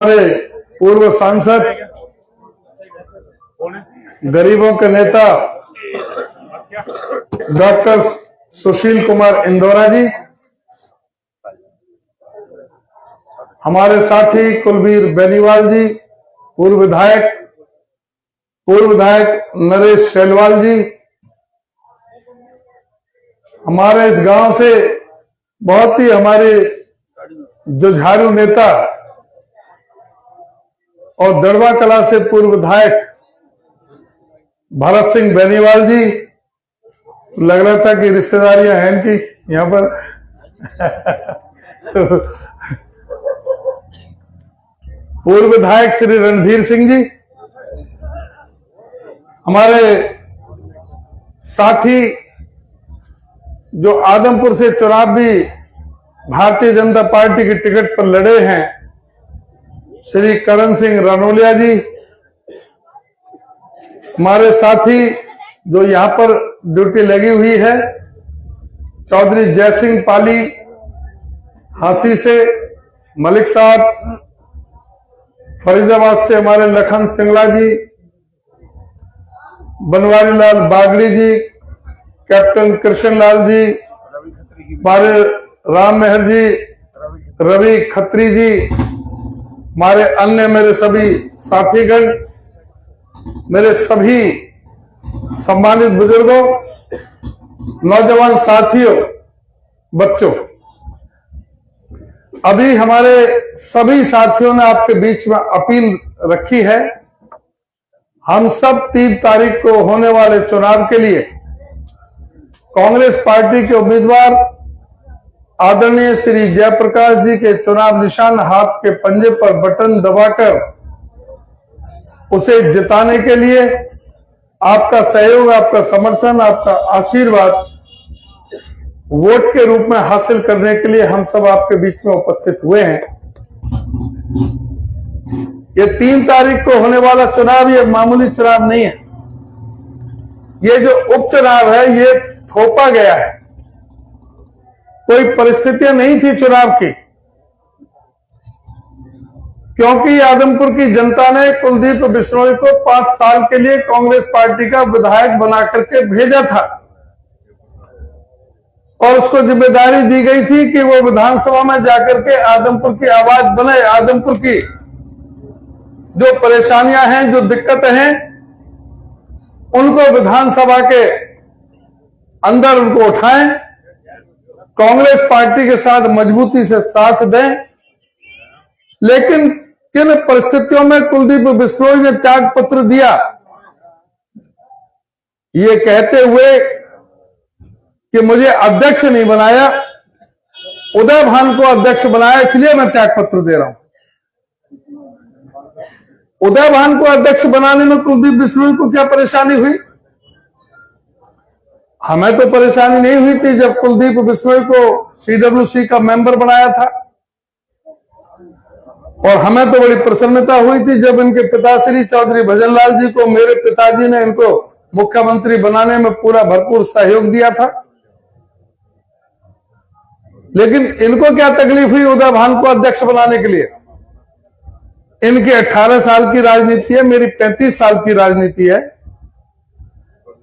हमारे पूर्व सांसद, गरीबों के नेता डॉक्टर सुशील कुमार इंदौरा जी, हमारे साथी कुलबीर बेनीवाल जी, पूर्व विधायक नरेश शैलवाल जी, हमारे इस गांव से बहुत ही हमारे जुझारू नेता और दड़वा कला से पूर्व विधायक भरत सिंह बेनीवाल जी, लग रहा था कि रिश्तेदारियां हैं इनकी यहां पर पूर्व विधायक श्री रणधीर सिंह जी, हमारे साथी जो आदमपुर से चुनाव भी भारतीय जनता पार्टी की टिकट पर लड़े हैं, श्री करण सिंह रनोलिया जी, हमारे साथी जो यहां पर ड्यूटी लगी हुई है, चौधरी जय सिंह पाली हांसी से, मलिक साहब, फरीदाबाद से हमारे लखन सिंगला जी, बनवारी लाल बागड़ी जी, कैप्टन कृष्ण लाल जी, हमारे राम मेहर जी, रवि खत्री जी, हमारे अन्य मेरे सभी साथीगण, मेरे सभी सम्मानित बुजुर्गों, नौजवान साथियों, बच्चों, अभी हमारे सभी साथियों ने आपके बीच में अपील रखी है। हम सब 3 तारीख को होने वाले चुनाव के लिए कांग्रेस पार्टी के उम्मीदवार आदरणीय श्री जयप्रकाश जी के चुनाव निशान हाथ के पंजे पर बटन दबाकर उसे जिताने के लिए आपका सहयोग, आपका समर्थन, आपका आशीर्वाद वोट के रूप में हासिल करने के लिए हम सब आपके बीच में उपस्थित हुए हैं। ये 3 तारीख को होने वाला चुनाव ये मामूली चुनाव नहीं है। ये जो उपचुनाव है ये थोपा गया है, कोई परिस्थितियां नहीं थी चुनाव की, क्योंकि आदमपुर की जनता ने कुलदीप बिश्नोई को 5 साल के लिए कांग्रेस पार्टी का विधायक बना करके भेजा था और उसको जिम्मेदारी दी गई थी कि वो विधानसभा में जाकर के आदमपुर की आवाज बने, आदमपुर की जो परेशानियां हैं, जो दिक्कतें हैं, उनको विधानसभा के अंदर उनको उठाएं, कांग्रेस पार्टी के साथ मजबूती से साथ दें। लेकिन किन परिस्थितियों में कुलदीप बिश्नोई ने त्याग पत्र दिया, ये कहते हुए कि मुझे अध्यक्ष नहीं बनाया, उदय भान को अध्यक्ष बनाया, इसलिए मैं त्याग पत्र दे रहा हूं। उदय भान को अध्यक्ष बनाने में कुलदीप बिश्नोई को क्या परेशानी हुई? हमें तो परेशानी नहीं हुई थी जब कुलदीप बिश्नोई को CWC का मेंबर बनाया था, और हमें तो बड़ी प्रसन्नता हुई थी जब इनके पिताश्री चौधरी भजनलाल जी को मेरे पिताजी ने इनको मुख्यमंत्री बनाने में पूरा भरपूर सहयोग दिया था। लेकिन इनको क्या तकलीफ हुई उदय भान को अध्यक्ष बनाने के लिए? इनकी 18 साल की राजनीति है, मेरी 35 साल की राजनीति है।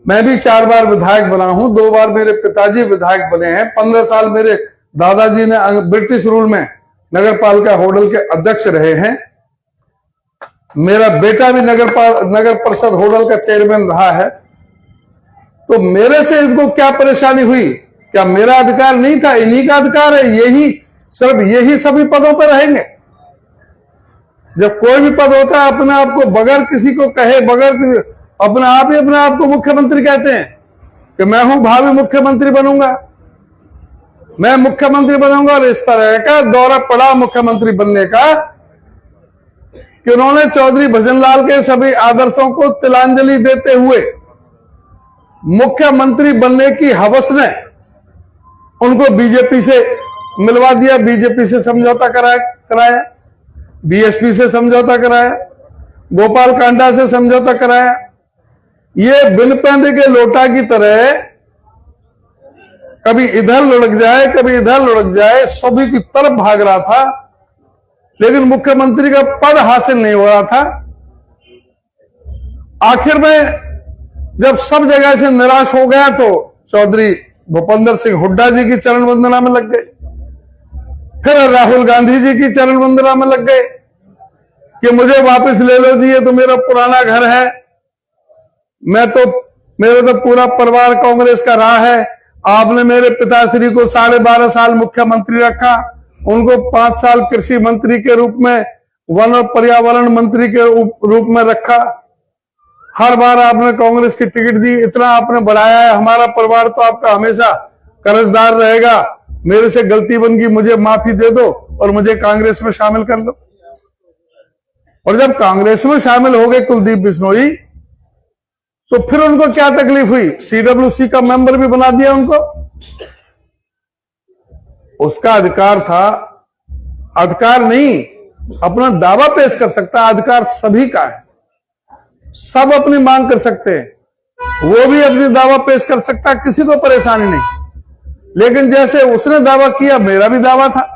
मैं भी 4 बार विधायक बना हूं, 2 बार मेरे पिताजी विधायक बने हैं, 15 साल मेरे दादाजी ने ब्रिटिश रूल में नगर पालिका होडल के अध्यक्ष रहे हैं, मेरा बेटा भी नगर परिषद होडल का चेयरमैन रहा है। तो मेरे से इनको क्या परेशानी हुई? क्या मेरा अधिकार नहीं था? इन्हीं का अधिकार है, यही सभी पदों पर रहेंगे। जब कोई भी पद होता है अपने आप को बगैर किसी को कहे, बगैर अपने आप को मुख्यमंत्री कहते हैं कि मैं हूं भावी मुख्यमंत्री बनूंगा, मैं मुख्यमंत्री बनूंगा। और इस तरह का दौरा पड़ा मुख्यमंत्री बनने का कि उन्होंने चौधरी भजनलाल के सभी आदर्शों को तिलांजलि देते हुए मुख्यमंत्री बनने की हवस ने उनको बीजेपी से मिलवा दिया, बीजेपी से समझौता कराया, बीएसपी से समझौता कराया, गोपाल कांडा से समझौता कराया। ये बिन पैंदे के लोटा की तरह कभी इधर लुढ़क जाए, कभी इधर लुढ़क जाए, सभी की तरफ भाग रहा था। लेकिन मुख्यमंत्री का पद हासिल नहीं हो रहा था। आखिर में जब सब जगह से निराश हो गया तो चौधरी भूपेंद्र सिंह हुड्डा जी की चरण वंदना में लग गए, फिर राहुल गांधी जी की चरण वंदना में लग गए कि मुझे वापस ले लो जी, ये तो मेरा पुराना घर है, मेरा तो पूरा परिवार कांग्रेस का रहा है, आपने मेरे पिताश्री को 12.5 साल मुख्यमंत्री रखा, उनको 5 साल कृषि मंत्री के रूप में, वन और पर्यावरण मंत्री के रूप में रखा, हर बार आपने कांग्रेस की टिकट दी, इतना आपने बढ़ाया है, हमारा परिवार तो आपका हमेशा कर्जदार रहेगा, मेरे से गलती बन गई, मुझे माफी दे दो और मुझे कांग्रेस में शामिल कर लो। और जब कांग्रेस में शामिल हो गए कुलदीप बिश्नोई, तो फिर उनको क्या तकलीफ हुई, सीडब्ल्यूसी का मेंबर भी बना दिया उनको। उसका अधिकार था, अधिकार नहीं, अपना दावा पेश कर सकता, अधिकार सभी का है, सब अपनी मांग कर सकते हैं, वो भी अपनी दावा पेश कर सकता, किसी को परेशानी नहीं। लेकिन जैसे उसने दावा किया, मेरा भी दावा था,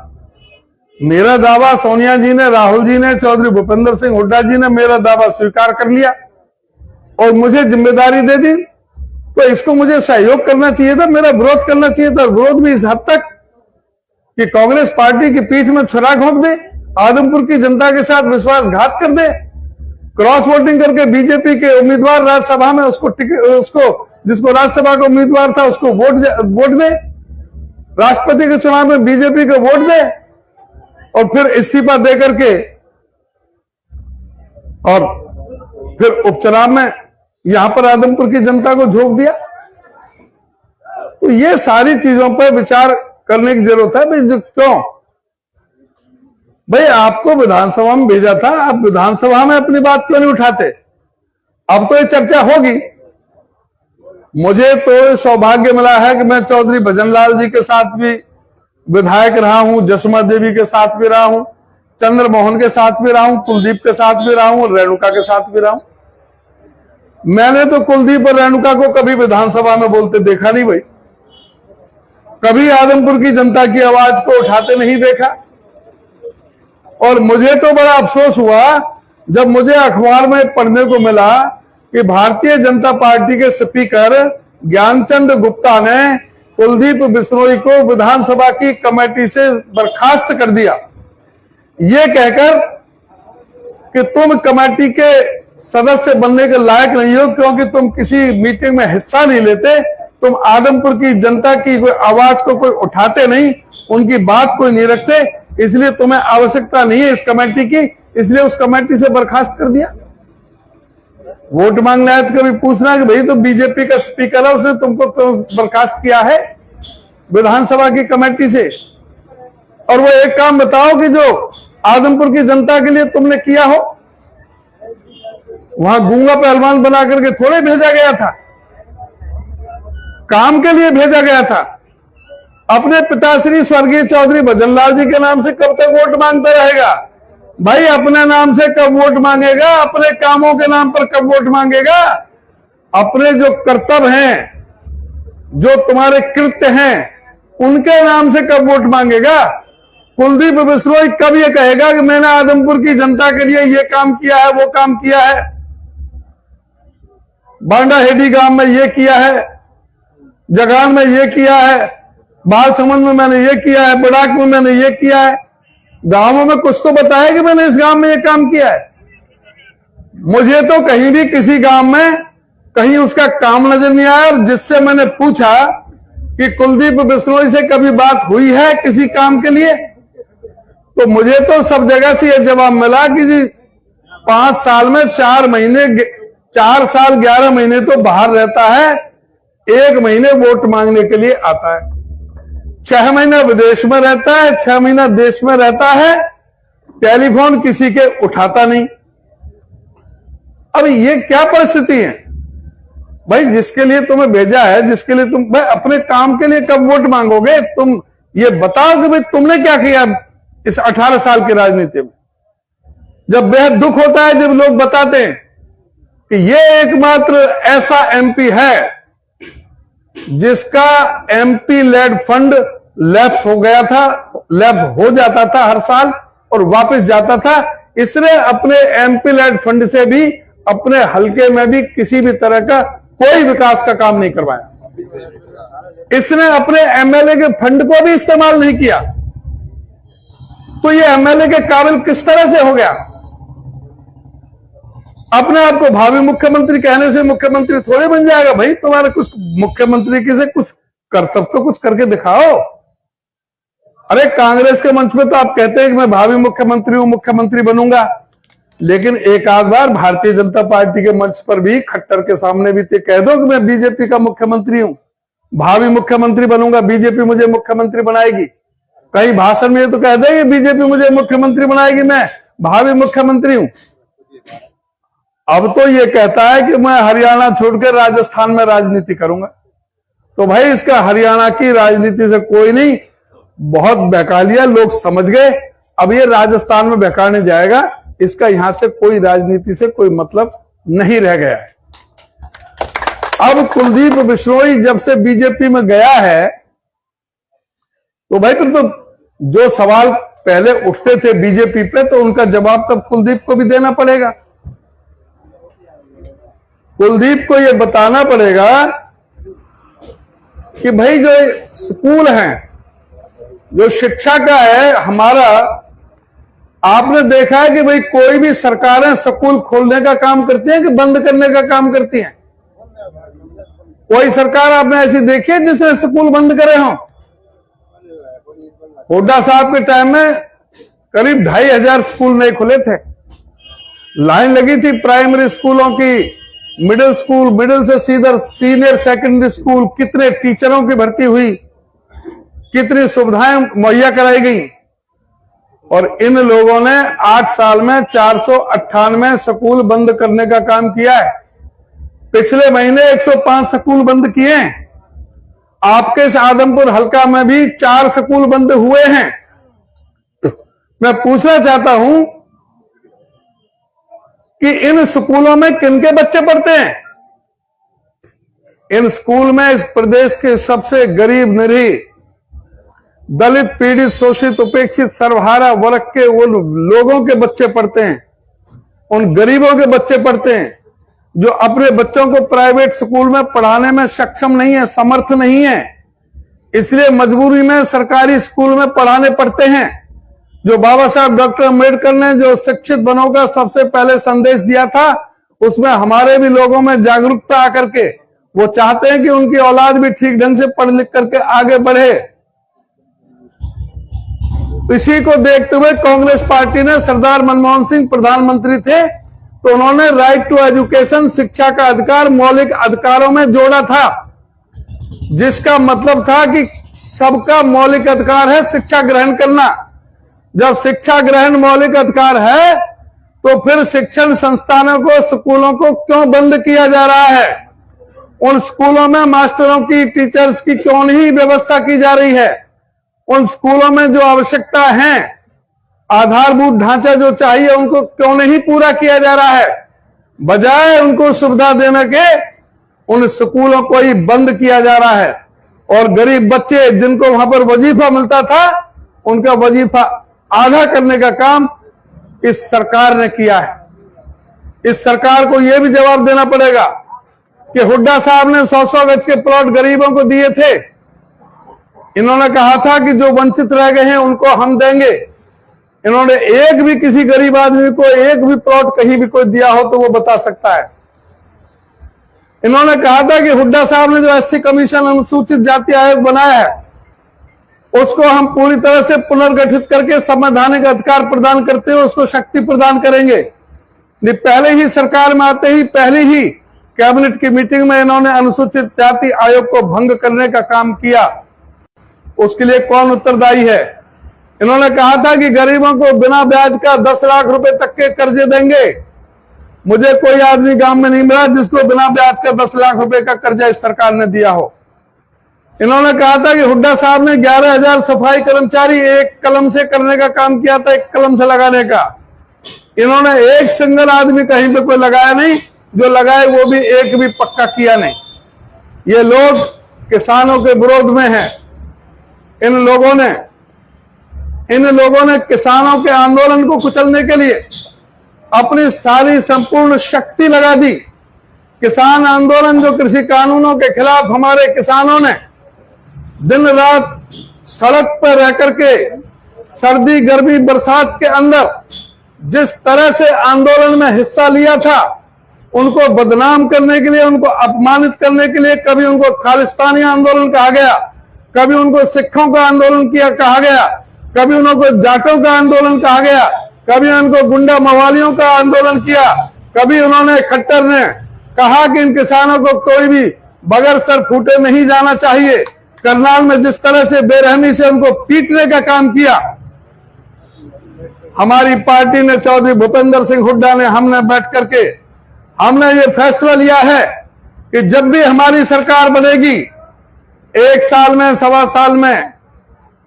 मेरा दावा सोनिया जी ने, राहुल जी ने, चौधरी भूपेंद्र सिंह हुड्डा जी ने मेरा दावा स्वीकार कर लिया और मुझे जिम्मेदारी दे दी, तो इसको मुझे सहयोग करना चाहिए था, मेरा विरोध करना चाहिए था। विरोध भी इस हद तक कि कांग्रेस पार्टी की पीठ में छुरा घोंप दे, आदमपुर की जनता के साथ विश्वासघात कर दे, क्रॉस वोटिंग करके बीजेपी के उम्मीदवार राज्यसभा में उसको जिसको राज्यसभा का उम्मीदवार था उसको वोट दे, राष्ट्रपति के चुनाव में बीजेपी को वोट दे और फिर इस्तीफा दे करके और फिर उपचुनाव में यहां पर आदमपुर की जनता को झोंक दिया। तो ये सारी चीजों पर विचार करने की जरूरत है। भाई क्यों भाई आपको विधानसभा में भेजा था, आप विधानसभा में अपनी बात क्यों नहीं उठाते? अब तो ये चर्चा होगी। मुझे तो सौभाग्य मिला है कि मैं चौधरी भजनलाल जी के साथ भी विधायक रहा हूं, जसुमा देवी के साथ भी रहा हूं, चंद्रमोहन के साथ भी रहा हूं, कुलदीप के साथ भी रहा हूं और रेणुका के साथ भी रहा हूं। मैंने तो कुलदीप और रेणुका को कभी विधानसभा में बोलते देखा नहीं भाई, कभी आदमपुर की जनता की आवाज को उठाते नहीं देखा। और मुझे तो बड़ा अफसोस हुआ जब मुझे अखबार में पढ़ने को मिला कि भारतीय जनता पार्टी के स्पीकर ज्ञानचंद गुप्ता ने कुलदीप बिश्नोई को विधानसभा की कमेटी से बर्खास्त कर दिया, ये कहकर कि तुम कमेटी के सदस्य बनने के लायक नहीं हो क्योंकि तुम किसी मीटिंग में हिस्सा नहीं लेते, तुम आदमपुर की जनता की कोई आवाज को कोई उठाते नहीं, उनकी बात कोई नहीं रखते, इसलिए तुम्हें आवश्यकता नहीं है इस कमेटी की, इसलिए उस कमेटी से बर्खास्त कर दिया। वोट मांगना है तो कभी पूछना कि भाई तो बीजेपी का स्पीकर है, उसने तुमको क्यों बर्खास्त किया है विधानसभा की कमेटी से? और वो एक काम बताओ कि जो आदमपुर की जनता के लिए तुमने किया हो। वहां गूंगा पहलवान बना करके थोड़े भेजा गया था, काम के लिए भेजा गया था। अपने पिताश्री स्वर्गीय चौधरी भजनलाल जी के नाम से कब तक वोट मांगता रहेगा भाई? अपने नाम से कब वोट मांगेगा? अपने कामों के नाम पर कब वोट मांगेगा? अपने जो कर्तव्य हैं, जो तुम्हारे कृत्य हैं, उनके नाम से कब वोट मांगेगा? कुलदीप बिश्नोई कब ये कहेगा कि मैंने आदमपुर की जनता के लिए ये काम किया है, वो काम किया है, बांडाहेडी गांव में ये किया है, जगान में ये किया है, बालसमंद में मैंने ये किया है, बड़ाक में मैंने ये किया है। गांवों में कुछ तो बताया कि मैंने इस गांव में ये काम किया है। मुझे तो कहीं भी किसी गांव में कहीं उसका काम नजर नहीं आया। और जिससे मैंने पूछा कि कुलदीप बिश्नोई से कभी बात हुई है किसी काम के लिए, तो मुझे तो सब जगह से यह जवाब मिला कि जी 5 साल में 4 महीने, 4 साल 11 महीने तो बाहर रहता है, 1 महीने वोट मांगने के लिए आता है, 6 महीना विदेश में रहता है, 6 महीना देश में रहता है, टेलीफोन किसी के उठाता नहीं। अब ये क्या परिस्थिति है भाई? जिसके लिए तुम्हें भेजा है, जिसके लिए तुम भाई अपने काम के लिए कब वोट मांगोगे? तुम ये बताओ कि भाई तुमने क्या किया इस 18 साल की राजनीति में। जब बेहद दुख होता है जब लोग बताते हैं कि ये एकमात्र ऐसा एमपी है जिसका एमपी लेड फंड लैप्स हो गया था, लैप्स हो जाता था हर साल और वापस जाता था। इसने अपने एमपी लैड फंड से भी अपने हलके में भी किसी भी तरह का कोई विकास का काम नहीं करवाया। इसने अपने एमएलए के फंड को भी इस्तेमाल नहीं किया। तो ये एमएलए के काबिल किस तरह से हो गया? अपने आप को भावी मुख्यमंत्री कहने से मुख्यमंत्री थोड़े बन जाएगा। भाई तुम्हारे कुछ मुख्यमंत्री की से कुछ कर्तव्य तो कुछ करके दिखाओ। अरे कांग्रेस के मंच में तो आप कहते हैं कि मैं भावी मुख्यमंत्री हूं, मुख्यमंत्री बनूंगा, लेकिन एक आध बार भारतीय जनता पार्टी के मंच पर भी खट्टर के सामने भी कह दो कि मैं बीजेपी का मुख्यमंत्री हूं, भावी मुख्यमंत्री बनूंगा, बीजेपी मुझे मुख्यमंत्री बनाएगी। कहीं भाषण में तो कह दे कि बीजेपी मुझे मुख्यमंत्री बनाएगी, मैं भावी मुख्यमंत्री हूं। अब तो ये कहता है कि मैं हरियाणा छोड़कर राजस्थान में राजनीति करूंगा। तो भाई इसका हरियाणा की राजनीति से कोई नहीं, बहुत बहका लिया, लोग समझ गए। अब ये राजस्थान में बहकाने जाएगा, इसका यहां से कोई राजनीति से कोई मतलब नहीं रह गया है। अब कुलदीप बिश्नोई जब से बीजेपी में गया है तो भाई फिर तो जो सवाल पहले उठते थे बीजेपी पे, तो उनका जवाब तब कुलदीप को भी देना पड़ेगा। कुलदीप को यह बताना पड़ेगा कि भाई जो स्कूल हैं, जो शिक्षा का है हमारा, आपने देखा है कि भाई कोई भी सरकारें स्कूल खोलने का काम करती हैं कि बंद करने का काम करती हैं? कोई सरकार आपने ऐसी देखी है जिसने स्कूल बंद करे हों? हुड्डा साहब के टाइम में करीब 2500 स्कूल नहीं खुले थे। लाइन लगी थी प्राइमरी स्कूलों की, मिडिल स्कूल, मिडिल से सीधे सीनियर सेकेंडरी स्कूल, कितने टीचरों की भर्ती हुई, कितनी सुविधाएं मुहैया कराई गई। और इन लोगों ने 8 साल में 498 स्कूल बंद करने का काम किया है। पिछले महीने 105 स्कूल बंद किए। आपके इस आदमपुर हलका में भी 4 स्कूल बंद हुए हैं। मैं पूछना चाहता हूं कि इन स्कूलों में किनके बच्चे पढ़ते हैं? इन स्कूल में इस प्रदेश के सबसे गरीब, निरीह, दलित, पीड़ित, शोषित, उपेक्षित, सर्वहारा वर्ग के उन लोगों के बच्चे पढ़ते हैं, उन गरीबों के बच्चे पढ़ते हैं जो अपने बच्चों को प्राइवेट स्कूल में पढ़ाने में सक्षम नहीं है, समर्थ नहीं है, इसलिए मजबूरी में सरकारी स्कूल में पढ़ाने पड़ते हैं। जो बाबा साहब डॉक्टर अम्बेडकर ने जो शिक्षित बनों का सबसे पहले संदेश दिया था, उसमें हमारे भी लोगों में जागरूकता आकर के वो चाहते हैं कि उनकी औलाद भी ठीक ढंग से पढ़ लिख करके आगे बढ़े। इसी को देखते हुए कांग्रेस पार्टी ने, सरदार मनमोहन सिंह प्रधानमंत्री थे तो उन्होंने राइट टू एजुकेशन, शिक्षा का अधिकार, मौलिक अधिकारों में जोड़ा था, जिसका मतलब था कि सबका मौलिक अधिकार है शिक्षा ग्रहण करना। जब शिक्षा ग्रहण मौलिक अधिकार है तो फिर शिक्षण संस्थानों को, स्कूलों को क्यों बंद किया जा रहा है? उन स्कूलों में मास्टरों की, टीचर्स की क्यों नहीं व्यवस्था की जा रही है? उन स्कूलों में जो आवश्यकता है, आधारभूत ढांचा जो चाहिए, उनको क्यों नहीं पूरा किया जा रहा है? बजाय उनको सुविधा देने के उन स्कूलों को ही बंद किया जा रहा है। और गरीब बच्चे जिनको वहां पर वजीफा मिलता था, उनका वजीफा आधा करने का काम इस सरकार ने किया है। इस सरकार को यह भी जवाब देना पड़ेगा कि हुड्डा साहब ने 100-100 गज के प्लॉट गरीबों को दिए थे। इन्होंने कहा था कि जो वंचित रह गए हैं उनको हम देंगे। इन्होंने एक भी किसी गरीब आदमी को एक भी प्लॉट कहीं भी कोई दिया हो तो वो बता सकता है। इन्होंने कहा था कि हुड्डा साहब ने जो एससी कमीशन, अनुसूचित जाति आयोग बनाया है, उसको हम पूरी तरह से पुनर्गठित करके संवैधानिक अधिकार प्रदान करते हुए उसको शक्ति प्रदान करेंगे। पहले ही सरकार में आते ही पहली ही कैबिनेट की मीटिंग में इन्होंने अनुसूचित जाति आयोग को भंग करने का काम किया। उसके लिए कौन उत्तरदायी है? इन्होंने कहा था कि गरीबों को बिना ब्याज का 10 लाख रुपए तक के कर्जे देंगे। मुझे कोई आदमी गांव में नहीं मिला जिसको बिना ब्याज का 10 लाख रुपए का कर्जा इस सरकार ने दिया हो। इन्होंने कहा था कि हुड्डा साहब ने 11,000 सफाई कर्मचारी एक कलम से करने का काम किया था, एक कलम से लगाने का। इन्होंने एक सिंगल आदमी कहीं पे कोई लगाया नहीं, जो लगाए वो भी एक भी पक्का किया नहीं। ये लोग किसानों के विरोध में हैं। इन लोगों ने इन लोगों ने किसानों के आंदोलन को कुचलने के लिए अपनी सारी संपूर्ण शक्ति लगा दी। किसान आंदोलन, जो कृषि कानूनों के खिलाफ हमारे किसानों ने दिन रात सड़क पर रह करके सर्दी गर्मी बरसात के अंदर जिस तरह से आंदोलन में हिस्सा लिया था, उनको बदनाम करने के लिए, उनको अपमानित करने के लिए, कभी उनको खालिस्तानी आंदोलन कहा गया, कभी उनको सिखों का आंदोलन किया कहा गया, कभी उनको जाटों का आंदोलन कहा गया, कभी उनको गुंडा मवालियों का आंदोलन किया, कभी उन्होंने खट्टर ने कहा कि इन किसानों को कोई भी बगैर सर फूटे नहीं जाना चाहिए। करनाल में जिस तरह से बेरहमी से उनको पीटने का काम किया, हमारी पार्टी ने, चौधरी भूपेंद्र सिंह हुड्डा ने, हमने बैठ करके हमने ये फैसला लिया है कि जब भी हमारी सरकार बनेगी, 1 साल में, 1.25 साल में,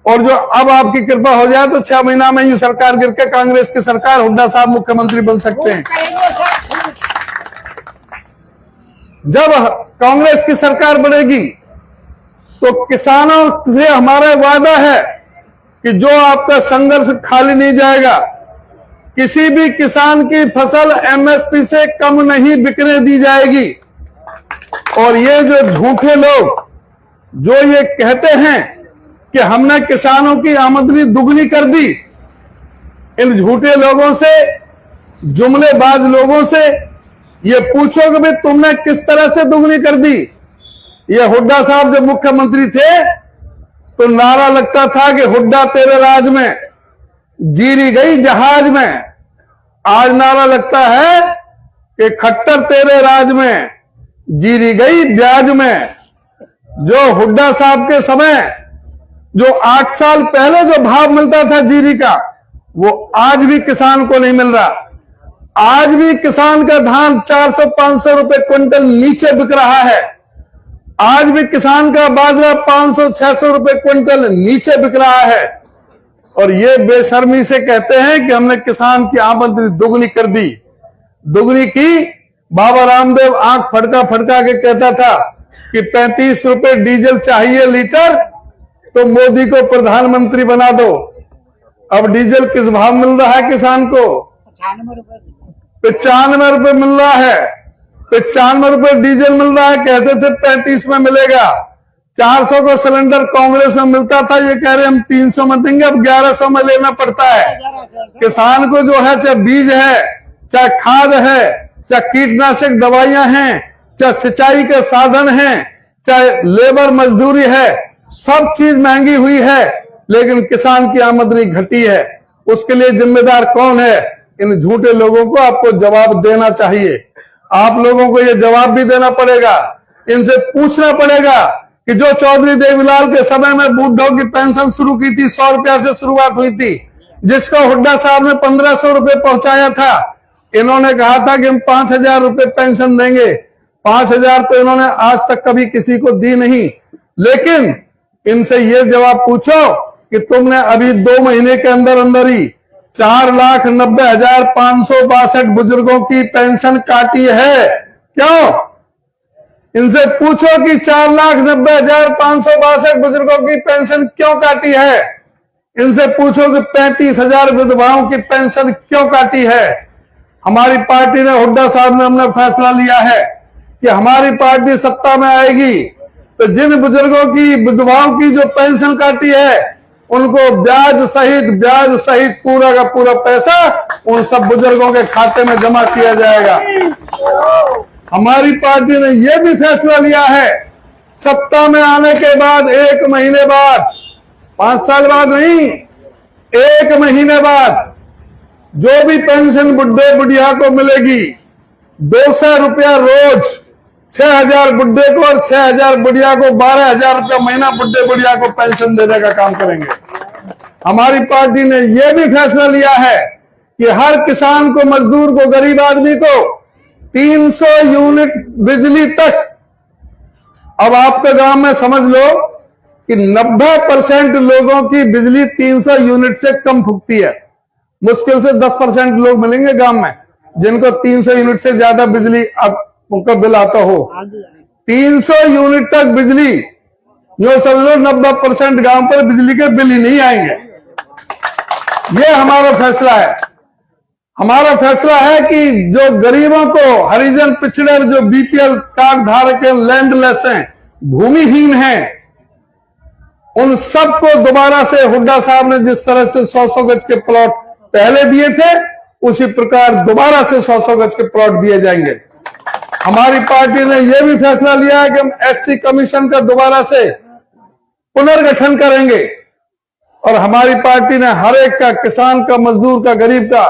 और जो अब आपकी कृपा हो जाए तो 6 महीना में ये सरकार गिर के कांग्रेस की सरकार, हुड्डा साहब मुख्यमंत्री बन सकते हैं। जब कांग्रेस की सरकार बनेगी तो किसानों से हमारा वादा है कि जो आपका संघर्ष खाली नहीं जाएगा। किसी भी किसान की फसल एमएसपी से कम नहीं बिकने दी जाएगी। और ये जो झूठे लोग जो ये कहते हैं कि हमने किसानों की आमदनी दुगनी कर दी, इन झूठे लोगों से, जुमलेबाज लोगों से ये पूछो कि भाई तुमने किस तरह से दुगनी कर दी। ये हुड्डा साहब जब मुख्यमंत्री थे तो नारा लगता था कि हुड्डा तेरे राज में, जीरी गई जहाज में। आज नारा लगता है कि खट्टर तेरे राज में, जीरी गई ब्याज में। जो हुड्डा साहब के समय जो 8 साल पहले जो भाव मिलता था जीरी का, वो आज भी किसान को नहीं मिल रहा। आज भी किसान का धान 400-500 रुपए क्विंटल नीचे बिक रहा है। आज भी किसान का बाजरा 500-600 रुपए क्विंटल नीचे बिक रहा है। और ये बेशर्मी से कहते हैं कि हमने किसान की आमदनी दुगनी कर दी। दुगनी की, बाबा रामदेव आंख फटका फटका के कहता था कि 35 रुपए डीजल चाहिए लीटर तो मोदी को प्रधानमंत्री बना दो। अब डीजल किस भाव मिल रहा है किसान को? 95 रुपए मिल रहा है। 95 रुपए डीजल मिल रहा है, कहते थे 35 में मिलेगा। 400 का सिलेंडर कांग्रेस में मिलता था, ये कह रहे हम 300 में देंगे, अब 1100 में लेना पड़ता है। किसान को जो है, चाहे बीज है, चाहे खाद है, चाहे कीटनाशक दवाइयां हैं, चाहे सिंचाई के साधन हैं, चाहे लेबर मजदूरी है, सब चीज महंगी हुई है, लेकिन किसान की आमदनी घटी है। उसके लिए जिम्मेदार कौन है? इन झूठे लोगों को आपको जवाब देना चाहिए। आप लोगों को यह जवाब भी देना पड़ेगा, इनसे पूछना पड़ेगा कि जो चौधरी देवीलाल के समय में बूढ़ों की पेंशन शुरू की थी, 100 रुपया से शुरुआत हुई थी, जिसका हुड्डा साहब ने 1500 रुपए पहुंचाया था। इन्होंने कहा था कि हम 5000 रुपए पेंशन देंगे। 5000 तो इन्होंने आज तक कभी किसी को दी नहीं। लेकिन इनसे ये जवाब पूछो कि तुमने अभी 2 महीने के अंदर अंदर ही 4,90,562 बुजुर्गों की पेंशन काटी है। क्यों? इनसे पूछो कि 4,90,562 बुजुर्गों की पेंशन क्यों काटी है। इनसे पूछो कि 35,000 विधवाओं की पेंशन क्यों काटी है। हमारी पार्टी ने, हुड्डा साहब ने, हमने फैसला लिया है कि हमारी पार्टी सत्ता में आएगी तो जिन बुजुर्गों की, विधवाओं की जो पेंशन काटी है, उनको ब्याज सहित पूरा का पूरा पैसा उन सब बुजुर्गों के खाते में जमा किया जाएगा। हमारी पार्टी ने यह भी फैसला लिया है, सत्ता में आने के बाद 1 महीने बाद, 5 साल बाद नहीं, 1 महीने बाद जो भी पेंशन बुढ़े बुढ़िया को मिलेगी, 200 रुपया रोज, 6,000 बुढ़े को और 6,000 बुढ़िया को, 12,000 रुपया महीना बुढ़े बुढ़िया को पेंशन देने का काम करेंगे। हमारी पार्टी ने यह भी फैसला लिया है कि हर किसान को, मजदूर को, गरीब आदमी को 300 यूनिट बिजली तक। अब आपके गांव में समझ लो कि 90% लोगों की बिजली 300 यूनिट से कम फूकती है। मुश्किल से 10% लोग मिलेंगे गांव में जिनको 300 यूनिट से ज्यादा बिजली उनका बिल आता हो। 300 यूनिट तक बिजली, जो समझ लो 90% गांव पर बिजली के बिल ही नहीं आएंगे। ये हमारा फैसला है। हमारा फैसला है कि जो गरीबों को, हरिजन पिछड़े, जो बीपीएल कार्ड धारक हैं, लैंडलेस हैं, भूमिहीन हैं, उन सबको दोबारा से हुड्डा साहब ने जिस तरह से 100-100 गज के प्लॉट पहले दिए थे, उसी प्रकार दोबारा से 100-100 गज के प्लॉट दिए जाएंगे। हमारी पार्टी ने यह भी फैसला लिया है कि हम एससी कमीशन का दोबारा से पुनर्गठन करेंगे और हमारी पार्टी ने हर एक का, किसान का, मजदूर का, गरीब का,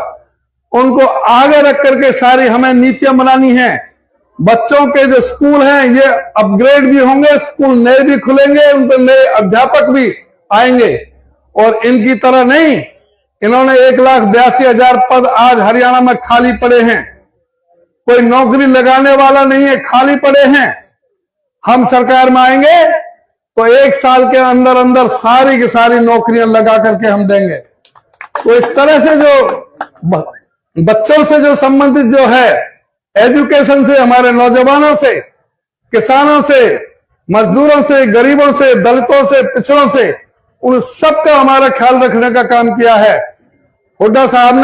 उनको आगे रख करके सारी हमें नीतियां बनानी है। बच्चों के जो स्कूल हैं ये अपग्रेड भी होंगे, स्कूल नए भी खुलेंगे, उन पर नए अध्यापक भी आएंगे और इनकी तरह नहीं, इन्होंने 1,82,000 पद आज हरियाणा में खाली पड़े हैं, कोई नौकरी लगाने वाला नहीं है, खाली पड़े हैं। हम सरकार में आएंगे तो 1 साल के अंदर अंदर सारी की सारी नौकरियां लगा करके हम देंगे। तो इस तरह से जो बच्चों से जो संबंधित जो है, एजुकेशन से, हमारे नौजवानों से, किसानों से, मजदूरों से, गरीबों से, दलितों से, पिछड़ों से, उन सबका हमारा ख्याल रखने का काम किया है। हुड्डा साहब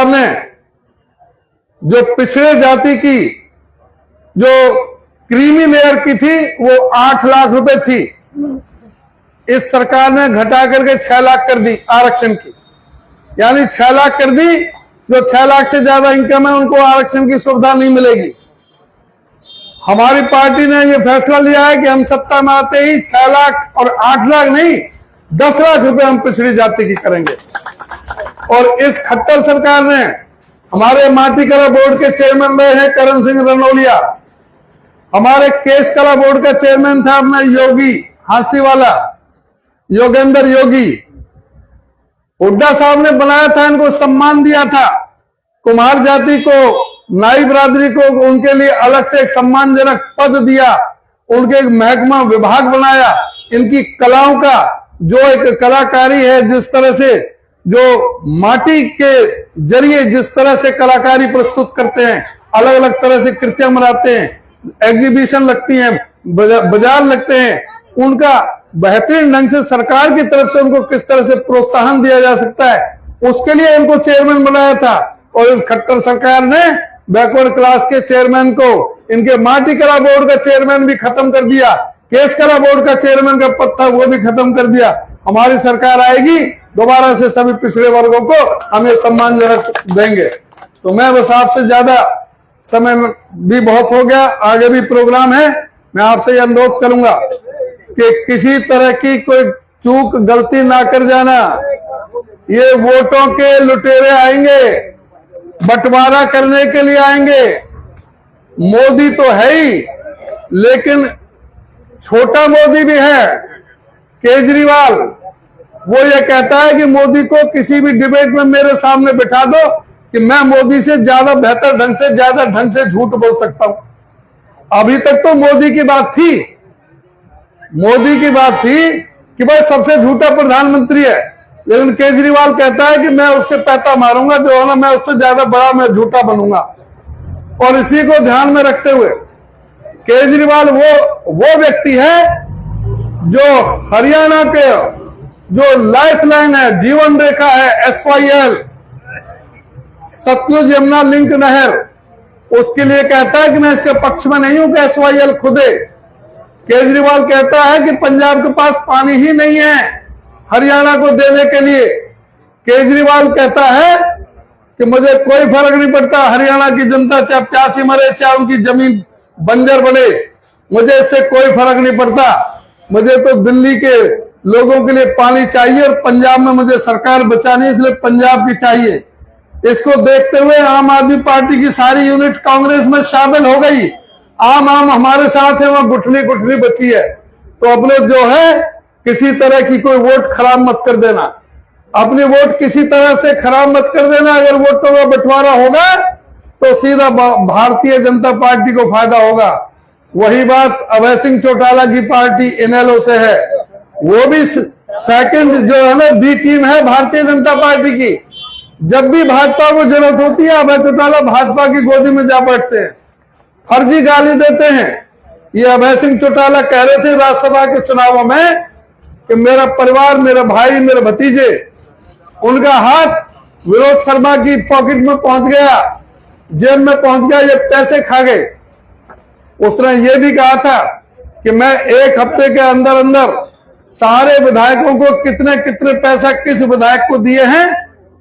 ने जो पिछड़े जाति की जो क्रीमी लेयर की थी वो 8 लाख रुपए थी, इस सरकार ने घटा करके 6 लाख कर दी आरक्षण की, यानी 6 लाख कर दी। जो 6 लाख से ज्यादा इनकम है उनको आरक्षण की सुविधा नहीं मिलेगी। हमारी पार्टी ने यह फैसला लिया है कि हम सत्ता में आते ही 6 लाख और 8 लाख नहीं, 10 लाख रुपए हम पिछड़ी जाति की करेंगे। और इस खट्टर सरकार ने, हमारे माटीकला बोर्ड के चेयरमैन रहे हैं करण सिंह रनौलिया, हमारे केस कला बोर्ड का चेयरमैन था अपना योगी हांसी वाला, योगेंद्र योगी, हुड्डा साहब ने बनाया था, इनको सम्मान दिया था। कुमार जाति को, नाई बिरादरी को उनके लिए अलग से एक सम्मानजनक पद दिया, उनके एक महकमा विभाग बनाया। इनकी कलाओं का जो एक कलाकारी है, जिस तरह से जो माटी के जरिए जिस तरह से कलाकारी प्रस्तुत करते हैं, अलग अलग तरह से कृतियां बनाते हैं, एग्जीबिशन लगती हैं, बाजार लगते हैं, उनका बेहतरीन ढंग से सरकार की तरफ से उनको किस तरह से प्रोत्साहन दिया जा सकता है, उसके लिए इनको चेयरमैन बनाया था। और इस खट्टर सरकार ने बैकवर्ड क्लास के चेयरमैन को, इनके माटीकला बोर्ड का चेयरमैन भी खत्म कर दिया, केस कला बोर्ड का चेयरमैन का पद था वो भी खत्म कर दिया। हमारी सरकार आएगी, दोबारा से सभी पिछड़े वर्गों को हमें सम्मानजनक देंगे। तो मैं बस आपसे ज्यादा समय भी बहुत हो गया, आगे भी प्रोग्राम है, मैं आपसे यह अनुरोध करूंगा कि किसी तरह की कोई चूक गलती ना कर जाना। ये वोटों के लुटेरे आएंगे, बंटवारा करने के लिए आएंगे। मोदी तो है ही, लेकिन छोटा मोदी भी है, केजरीवाल। वो ये कहता है कि मोदी को किसी भी डिबेट में मेरे सामने बिठा दो कि मैं मोदी से ज्यादा बेहतर ढंग से, ज्यादा ढंग से झूठ बोल सकता हूं। अभी तक तो मोदी की बात थी, मोदी की बात थी कि भाई सबसे झूठा प्रधानमंत्री है, लेकिन केजरीवाल कहता है कि मैं उसके पैता मारूंगा, जो है ना, मैं उससे ज्यादा बड़ा, मैं झूठा बनूंगा। और इसी को ध्यान में रखते हुए केजरीवाल वो व्यक्ति है जो हरियाणा के जो लाइफलाइन है, जीवन रेखा है, SYL, सतलुज यमुना लिंक नहर, उसके लिए कहता है कि मैं इसके पक्ष में नहीं हूं कि SYL खुदे। केजरीवाल कहता है कि पंजाब के पास पानी ही नहीं है हरियाणा को देने के लिए। केजरीवाल कहता है कि मुझे कोई फर्क नहीं पड़ता, हरियाणा की जनता चाहे प्यासी मरे, चाहे उनकी जमीन बंजर बने, मुझे इससे कोई फर्क नहीं पड़ता। मुझे तो दिल्ली के लोगों के लिए पानी चाहिए और पंजाब में मुझे सरकार बचानी, इसलिए पंजाब की चाहिए। इसको देखते हुए आम आदमी पार्टी की सारी यूनिट कांग्रेस में शामिल हो गई। आम हमारे साथ है, वहां गुठली बची है। तो अपने जो है किसी तरह की कोई वोट खराब मत कर देना, अपनी वोट किसी तरह से खराब मत कर देना। अगर वोटों का बंटवारा होगा तो सीधा भारतीय जनता पार्टी को फायदा होगा। वही बात अभय सिंह चौटाला की पार्टी इनेलो से है, वो भी सेकंड जो है ना बी टीम है भारतीय जनता पार्टी की। जब भी भाजपा को जरूरत होती है अभय चौटाला भाजपा की गोदी में जा बैठते हैं, फर्जी गाली देते हैं। ये अभय सिंह चौटाला कह रहे थे राज्यसभा के चुनावों में कि मेरा परिवार, मेरे भाई, मेरे भतीजे, उनका हाथ विनोद शर्मा की पॉकेट में पहुंच गया, जेब में पहुंच गया, ये पैसे खा गए। उसने ये भी कहा था कि मैं 1 हफ्ते के अंदर अंदर सारे विधायकों को कितने कितने पैसा किस विधायक को दिए हैं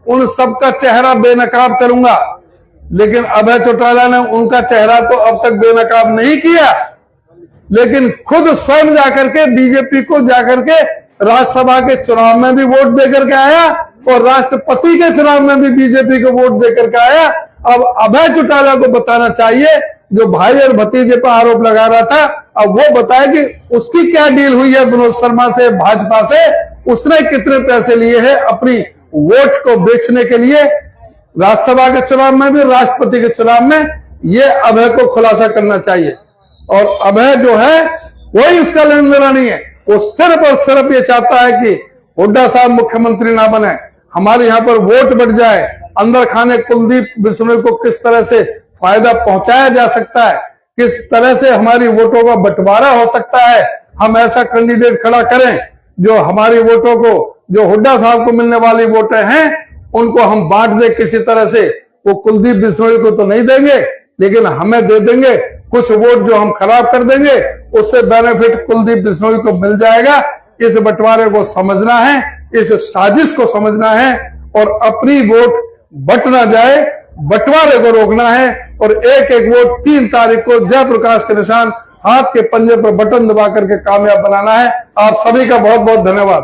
उन सबका चेहरा बेनकाब करूंगा। लेकिन अभय चौटाला ने उनका चेहरा तो अब तक बेनकाब नहीं किया, लेकिन खुद स्वयं जाकर के बीजेपी को जाकर के राज्यसभा के चुनाव में भी वोट देकर के आया और राष्ट्रपति के चुनाव में भी बीजेपी को वोट देकर के आया। अब अभय चौटाला को बताना चाहिए, जो भाई और भतीजे पर आरोप लगा रहा था, अब वो बताए कि उसकी क्या डील हुई है विनोद शर्मा से, भाजपा से, उसने कितने पैसे लिए हैं अपनी वोट को बेचने के लिए, राज्यसभा के चुनाव में भी, राष्ट्रपति के चुनाव में। ये अभय को खुलासा करना चाहिए। और अभय जो है कोई उसका लेन देना नहीं है, वो सिर्फ और सिर्फ ये चाहता है कि हुड्डा साहब मुख्यमंत्री ना बने, हमारे यहां पर वोट बढ़ जाए, अंदर खाने कुलदीप बिश्नोई को किस तरह से फायदा पहुंचाया जा सकता है, किस तरह से हमारी वोटों का बंटवारा हो सकता है, हम ऐसा कैंडिडेट खड़ा करें जो हमारी वोटों को, जो हुड्डा साहब को मिलने वाली वोटें हैं उनको हम बांट दे किसी तरह से। वो कुलदीप बिश्नोई को तो नहीं देंगे, लेकिन हमें दे देंगे कुछ वोट जो हम खराब कर देंगे, उससे बेनिफिट कुलदीप बिश्नोई को मिल जाएगा। इस बंटवारे को समझना है, इस साजिश को समझना है और अपनी वोट बट ना जाए, बंटवारे को रोकना है। और एक एक वोट 3 तारीख को जयप्रकाश के निशान हाथ के पंजे पर बटन दबा करके कामयाब बनाना है। आप सभी का बहुत बहुत धन्यवाद।